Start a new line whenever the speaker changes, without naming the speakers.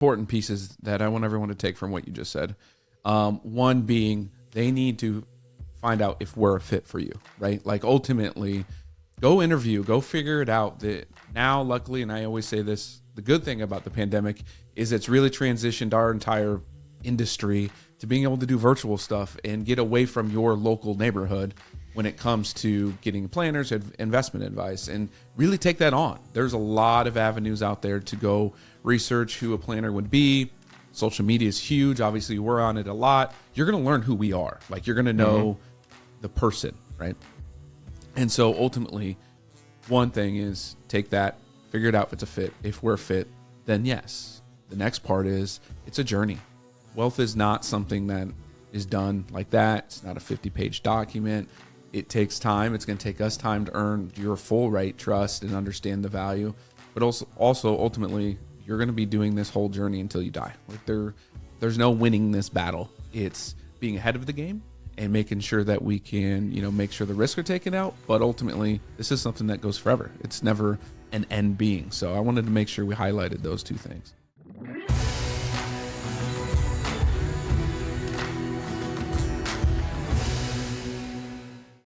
important pieces that I want everyone to take from what you just said. One being they need to find out if we're a fit for you, right? Like ultimately, go interview, go figure it out. That now, luckily, and I always say this, the good thing about the pandemic is it's really transitioned our entire industry to being able to do virtual stuff and get away from your local neighborhood when it comes to getting planners and investment advice, and really take that on. There's a lot of avenues out there to go research who a planner would be. Social media is huge. Obviously, we're on it a lot. You're going to learn who we are. Like, you're going to know the person, right? And so ultimately, one thing is take that, figure it out if it's a fit. If we're fit, then yes. The next part is it's a journey. Wealth is not something that is done like that. It's not a 50-page document. It takes time. It's going to take us time to earn your full right trust and understand the value. But also ultimately, you're going to be doing this whole journey until you die. Like there's no winning this battle. It's being ahead of the game and making sure that we can, make sure the risks are taken out. But ultimately, this is something that goes forever. It's never an end being. So I wanted to make sure we highlighted those two things.